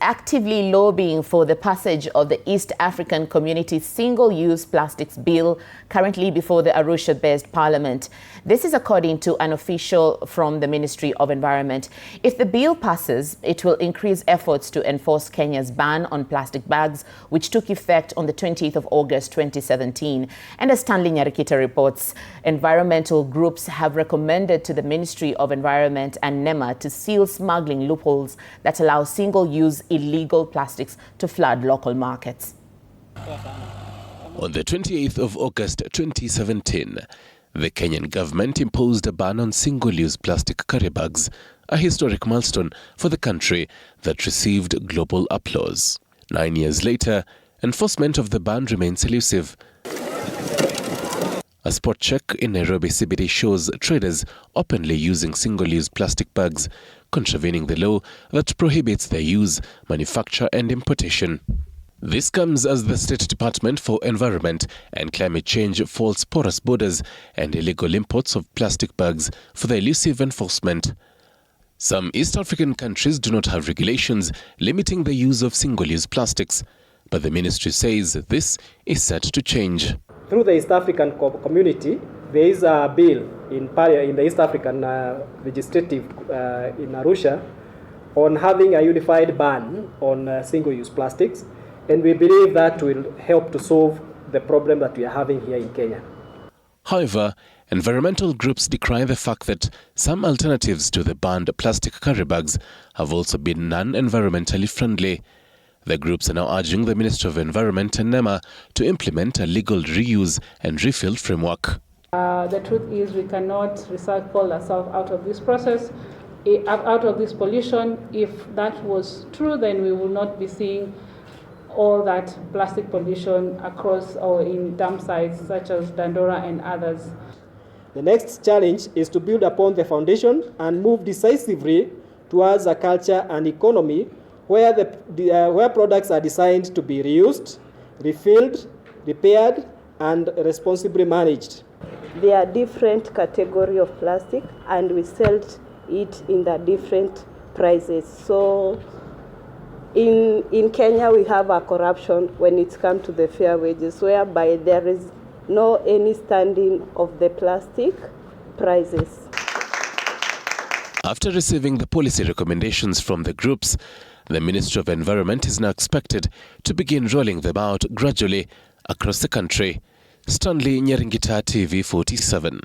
actively lobbying for the passage of the East African Community's Single-Use Plastics Bill, currently before the Arusha-based Parliament. This is according to an official from the Ministry of Environment. If the bill passes, it will increase efforts to enforce Kenya's ban on plastic bags, which took effect on the 20th of August 2017. And as Stanley Nyarikita reports, environmental groups have recommended to the Ministry of Environment and NEMA to seal smuggling loopholes that allow single-use illegal plastics to flood local markets. On the 28th of August 2017, the Kenyan government imposed a ban on single-use plastic carry bags, a historic milestone for the country that received global applause. 9 years later, enforcement of the ban remains elusive. A spot check in Nairobi CBD shows traders openly using single-use plastic bags, contravening the law that prohibits their use, manufacture and importation. This comes as the State Department for Environment and Climate Change faults porous borders and illegal imports of plastic bags for the elusive enforcement. Some East African countries do not have regulations limiting the use of single-use plastics, but the ministry says this is set to change. Through the East African community, there is a bill in the East African legislative in Arusha on having a unified ban on single-use plastics, and we believe that will help to solve the problem that we are having here in Kenya. However, environmental groups decry the fact that some alternatives to the banned plastic carry bags have also been non-environmentally friendly. The groups are now urging the Ministry of Environment and NEMA to implement a legal reuse and refill framework. The truth is we cannot recycle ourselves out of this process, out of this pollution. If that was true, then we will not be seeing all that plastic pollution across or in dump sites such as Dandora and others. The next challenge is to build upon the foundation and move decisively towards a culture and economy where where products are designed to be reused, refilled, repaired, and responsibly managed. There are different categories of plastic, and we sell it in the different prices. So in Kenya, we have a corruption when it comes to the fair wages, whereby there is no any standing of the plastic prices. After receiving the policy recommendations from the groups, the Ministry of Environment is now expected to begin rolling them out gradually across the country. Stanley Nyarikita, TV 47.